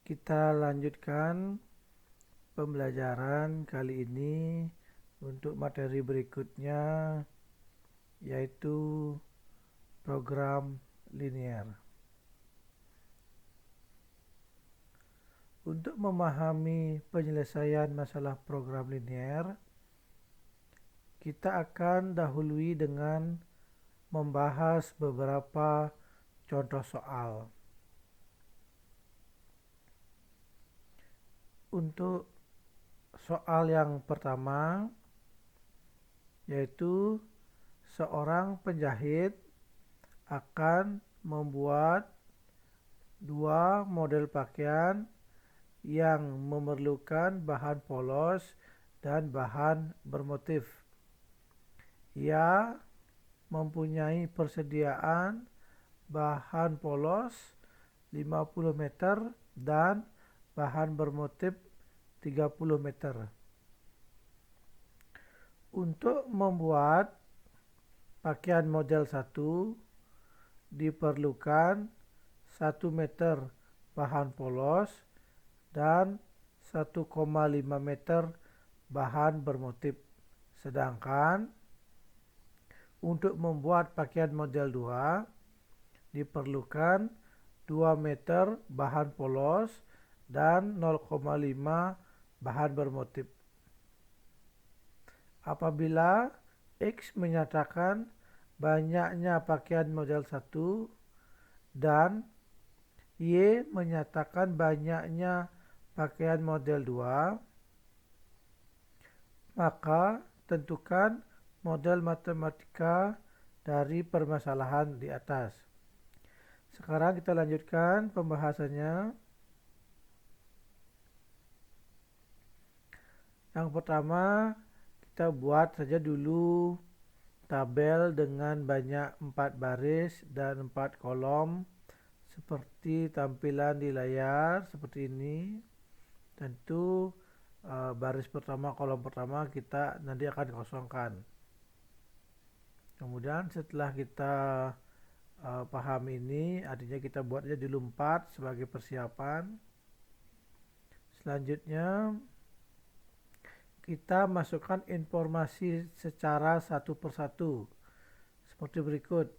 Kita lanjutkan pembelajaran kali ini untuk materi berikutnya, yaitu program linear. Untuk memahami penyelesaian masalah program linear, kita akan dahului dengan membahas beberapa contoh soal. Untuk soal yang pertama, yaitu seorang penjahit akan membuat dua model pakaian yang memerlukan bahan polos dan bahan bermotif. Ia mempunyai persediaan bahan polos 50 meter dan bahan bermotif 30 meter. Untuk membuat pakaian model 1 diperlukan 1 meter bahan polos dan 1,5 meter bahan bermotif. Sedangkan untuk membuat pakaian model 2 diperlukan 2 meter bahan polos dan 0,5 bahan bermotif. Apabila X menyatakan banyaknya pakaian model 1 dan Y menyatakan banyaknya pakaian model 2, maka tentukan model matematika dari permasalahan di atas. Sekarang kita lanjutkan pembahasannya. Yang pertama, kita buat saja dulu tabel dengan banyak 4 baris dan 4 kolom seperti tampilan di layar seperti ini. Tentu baris pertama, kolom pertama kita nanti akan kosongkan. Kemudian setelah kita paham ini, artinya kita buat aja dulu 4 sebagai persiapan. Selanjutnya kita masukkan informasi secara satu persatu seperti berikut.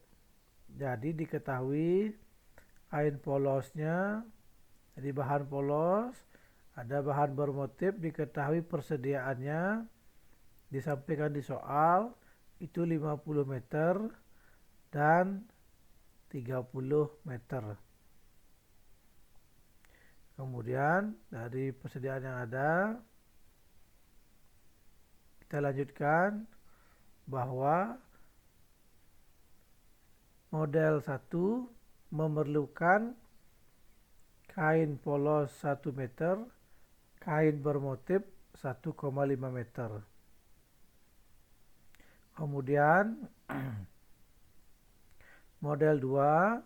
Jadi diketahui kain polosnya, jadi bahan polos, ada bahan bermotif, diketahui persediaannya, disampaikan di soal itu 50 meter dan 30 meter. Kemudian dari persediaan yang ada, kita lanjutkan bahwa model 1 memerlukan kain polos 1 meter, kain bermotif 1,5 meter. Kemudian model 2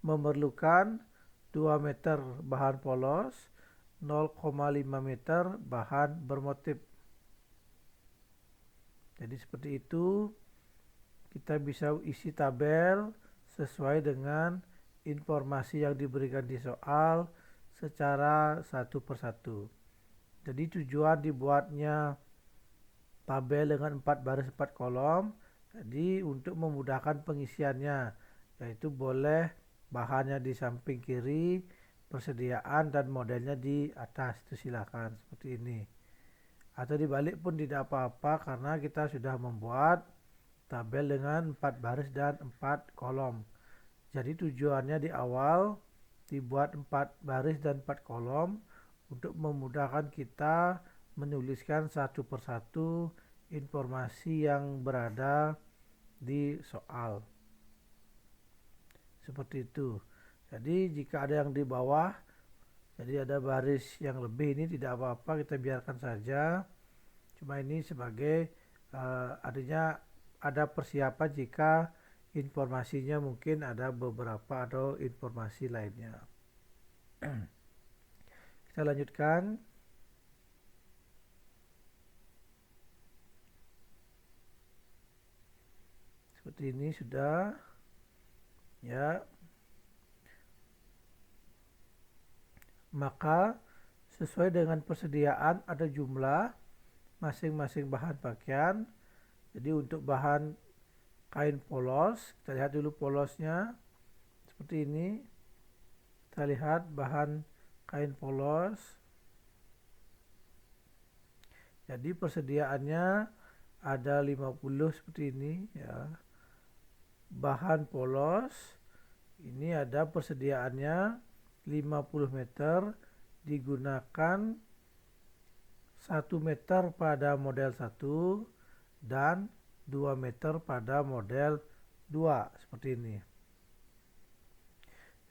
memerlukan 2 meter bahan polos, 0,5 meter bahan bermotif. Jadi seperti itu, kita bisa isi tabel sesuai dengan informasi yang diberikan di soal secara satu persatu. Jadi tujuan dibuatnya tabel dengan 4 baris 4 kolom, jadi untuk memudahkan pengisiannya, yaitu boleh bahannya di samping kiri, persediaan dan modelnya di atas, itu silakan seperti ini. Atau dibalik pun tidak apa-apa karena kita sudah membuat tabel dengan 4 baris dan 4 kolom. Jadi tujuannya di awal dibuat 4 baris dan 4 kolom untuk memudahkan kita menuliskan satu persatu informasi yang berada di soal. Seperti itu. Jadi jika ada yang di bawah, jadi ada baris yang lebih, ini tidak apa-apa, kita biarkan saja. Cuma ini sebagai artinya ada persiapan jika informasinya mungkin ada beberapa atau informasi lainnya. Kita lanjutkan. Seperti ini sudah. Ya. Maka sesuai dengan persediaan ada jumlah masing-masing bahan pakaian. Jadi untuk bahan kain polos, kita lihat dulu polosnya seperti ini. Kita lihat bahan kain polos. Jadi persediaannya ada 50 seperti ini ya. Bahan polos ini ada persediaannya 50 meter, digunakan 1 meter pada model 1 dan 2 meter pada model 2 seperti ini.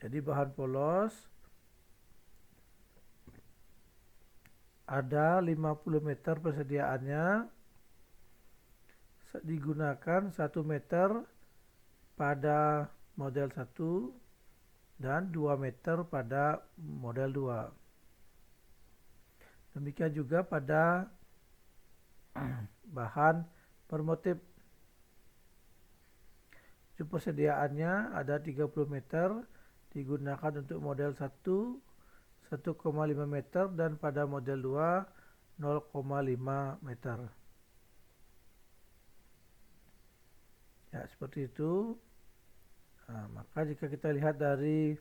Jadi bahan polos ada 50 meter persediaannya, digunakan 1 meter pada model 1 dan 2 meter pada model 2. Demikian juga pada bahan bermotif. Persediaannya ada 30 meter, digunakan untuk model 1 1,5 meter dan pada model 2 0,5 meter. Ya, seperti itu. Maka jika kita lihat dari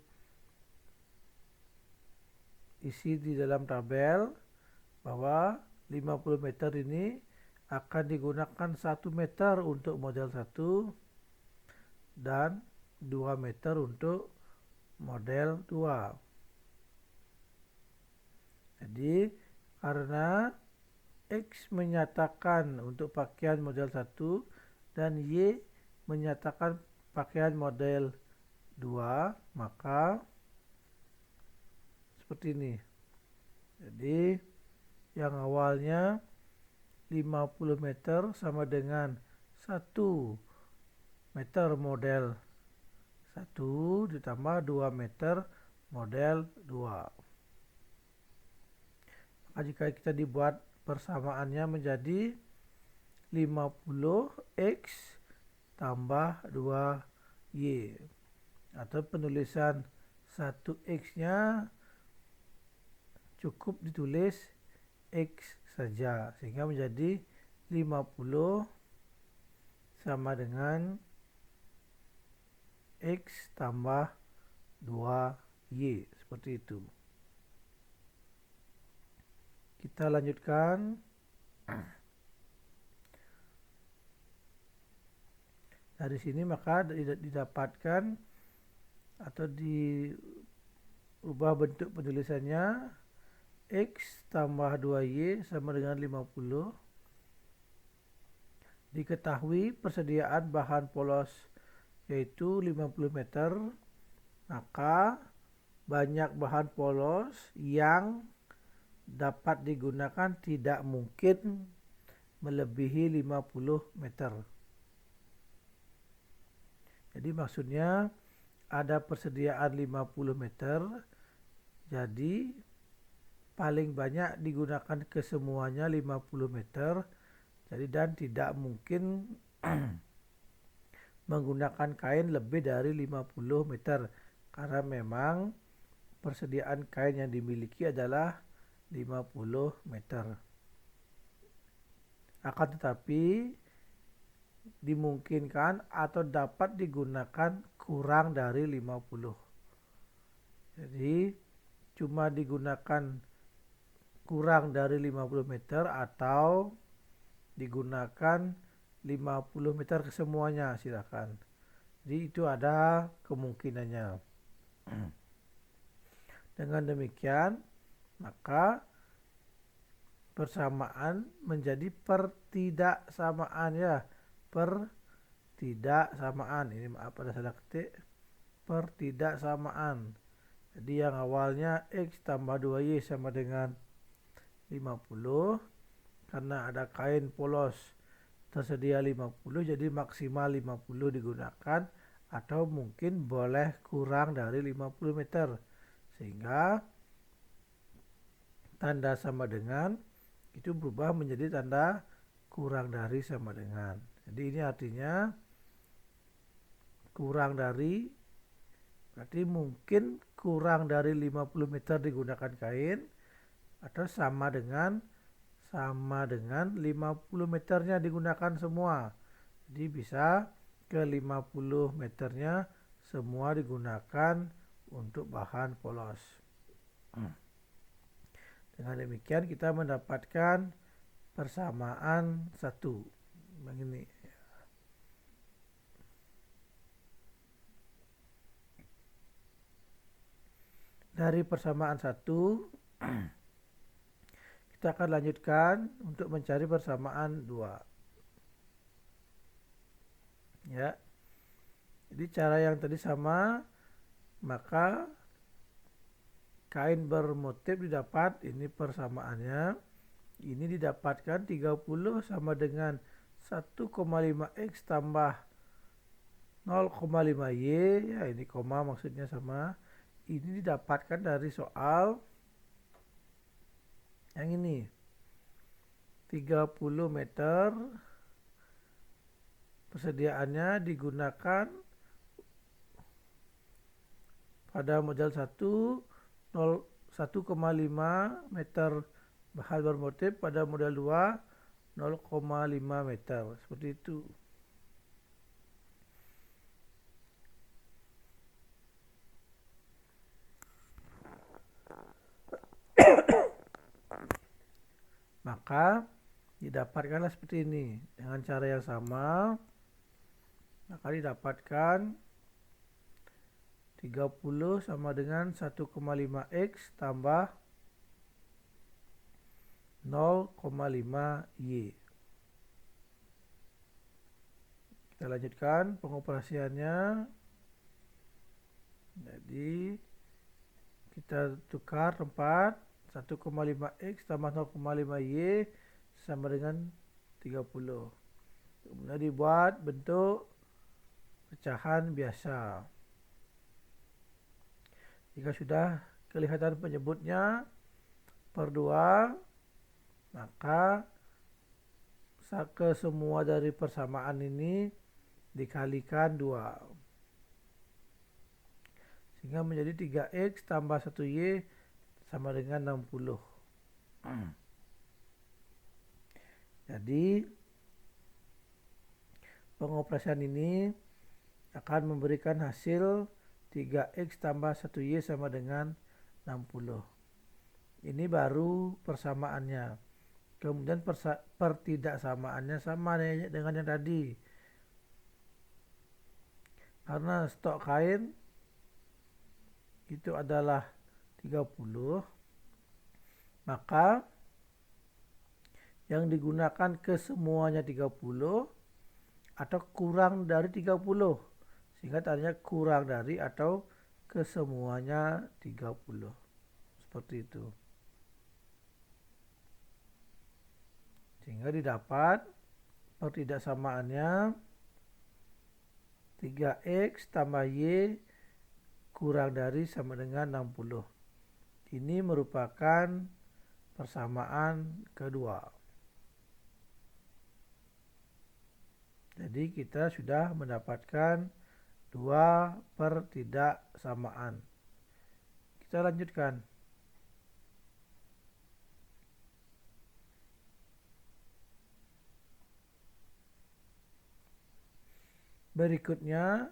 isi di dalam tabel bahwa 50 meter ini akan digunakan 1 meter untuk model 1 dan 2 meter untuk model 2. Jadi karena X menyatakan untuk pakaian model 1 dan Y menyatakan pakaian model 2, maka seperti ini. Jadi yang awalnya 50 meter sama dengan 1 meter model 1 ditambah 2 meter model 2. Maka jika kita dibuat persamaannya menjadi 50x tambah 2y, atau penulisan 1x nya cukup ditulis X saja, sehingga menjadi 50 sama dengan X tambah 2Y, seperti itu. Kita lanjutkan. Dari sini maka didapatkan atau diubah bentuk penulisannya, X tambah 2Y sama dengan 50. Diketahui persediaan bahan polos yaitu 50 meter, maka banyak bahan polos yang dapat digunakan tidak mungkin melebihi 50 meter. Jadi maksudnya ada persediaan 50 meter, jadi paling banyak digunakan kesemuanya 50 meter. Jadi dan tidak mungkin menggunakan kain lebih dari 50 meter karena memang persediaan kain yang dimiliki adalah 50 meter. Akan tetapi dimungkinkan atau dapat digunakan kurang dari 50. Jadi cuma digunakan kurang dari 50 meter atau digunakan 50 meter kesemuanya, silakan. Jadi itu ada kemungkinannya. Dengan demikian maka persamaan menjadi pertidaksamaan ya. Pertidaksamaan. Ini maaf ada salah ketik. Pertidaksamaan. Jadi yang awalnya X tambah 2Y sama dengan 50. Karena ada kain polos tersedia 50, jadi maksimal 50 digunakan atau mungkin boleh kurang dari 50 meter. Sehingga tanda sama dengan itu berubah menjadi tanda kurang dari sama dengan. Jadi ini artinya kurang dari Berarti mungkin kurang dari 50 meter digunakan kain atau sama dengan 50 meternya digunakan semua. Jadi bisa ke 50 meternya semua digunakan untuk bahan polos. Dengan demikian kita mendapatkan persamaan 1. Begini. Dari persamaan 1 kita akan lanjutkan untuk mencari persamaan 2. Ya. Jadi cara yang tadi sama, maka kain bermotif didapat, ini persamaannya. Ini didapatkan 30 sama dengan 1,5x tambah 0,5y, ya ini koma maksudnya sama. Ini didapatkan dari soal yang ini. 30 meter persediaannya digunakan pada model 1,5 meter bahan bermotif, pada model 2 0,5 meter, seperti itu. Maka didapatkanlah seperti ini dengan cara yang sama. Maka didapatkan 30 sama dengan 1,5x tambah 0,5y. Kita lanjutkan pengoperasiannya. Jadi kita tukar tempat, 1,5x tambah 0,5y sama dengan 30. Kemudian dibuat bentuk pecahan biasa. Jika sudah kelihatan penyebutnya per 2, maka ke semua dari persamaan ini dikalikan 2. Sehingga menjadi 3x tambah 1y sama dengan 60. Jadi pengoperasian ini akan memberikan hasil 3x tambah 1y sama dengan 60. Ini baru persamaannya. Kemudian pertidaksamaannya sama dengan yang tadi. Karena stok kain itu adalah 30, maka yang digunakan kesemuanya 30 atau kurang dari 30. Sehingga tadinya kurang dari atau kesemuanya 30. Seperti itu. Sehingga didapat pertidaksamaannya 3x tambah y kurang dari sama dengan 60. Ini merupakan persamaan kedua. Jadi kita sudah mendapatkan 2 pertidaksamaan. Kita lanjutkan. Berikutnya,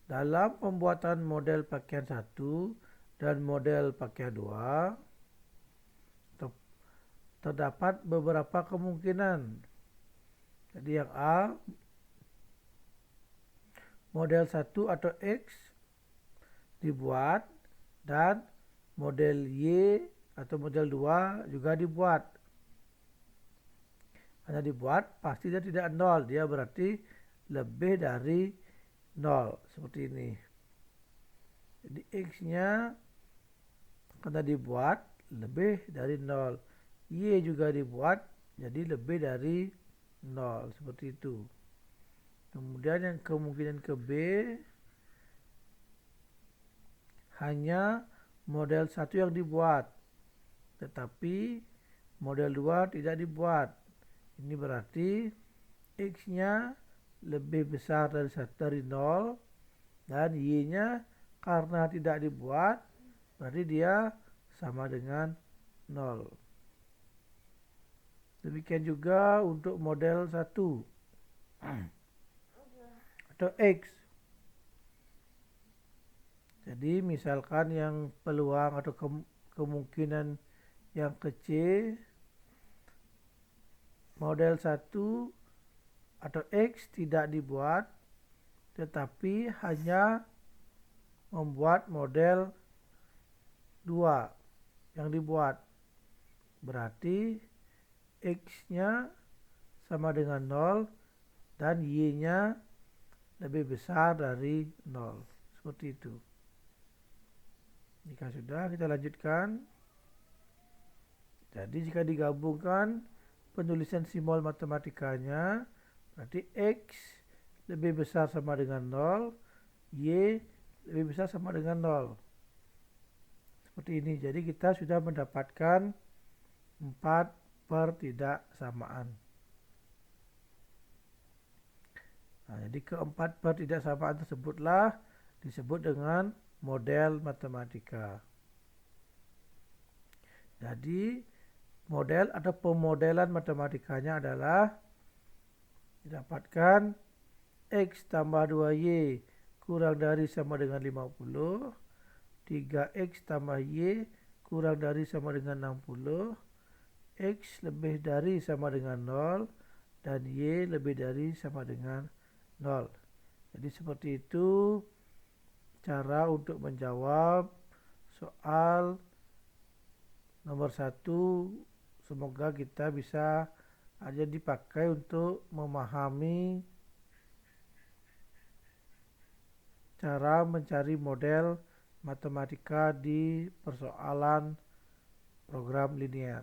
dalam pembuatan model pakaian 1 dan model pakaian 2, terdapat beberapa kemungkinan. Jadi yang A, model 1 atau X dibuat dan model Y atau model 2 juga dibuat. Hanya dibuat pasti dia tidak 0, dia berarti lebih dari 0, seperti ini. Jadi X-nya karena dibuat lebih dari 0. Y juga dibuat jadi lebih dari 0, seperti itu. Kemudian yang kemungkinan ke B, hanya model 1 yang dibuat, tetapi model 2 tidak dibuat. Ini berarti X-nya lebih besar dari 0 dan Y-nya Karena tidak dibuat, berarti dia sama dengan 0. Demikian juga untuk model 1 atau X. Jadi misalkan yang peluang atau kemungkinan yang kecil, model 1 atau X tidak dibuat, tetapi hanya membuat model 2 yang dibuat. Berarti X-nya sama dengan 0 dan Y-nya lebih besar dari 0. Seperti itu. Jika sudah, kita lanjutkan. Jadi jika digabungkan penulisan simbol matematikanya, berarti X lebih besar sama dengan 0, Y lebih besar sama dengan 0. Seperti ini. Jadi kita sudah mendapatkan 4 pertidaksamaan. Nah, jadi keempat pertidaksamaan tersebutlah disebut dengan model matematika. Jadi model atau pemodelan matematikanya adalah didapatkan X tambah 2Y kurang dari sama dengan 50, 3X tambah Y kurang dari sama dengan 60, X lebih dari sama dengan 0, dan Y lebih dari sama dengan 0. Jadi seperti itu cara untuk menjawab soal nomor 1. Semoga kita bisa aja dipakai untuk memahami cara mencari model matematika di persoalan program linear.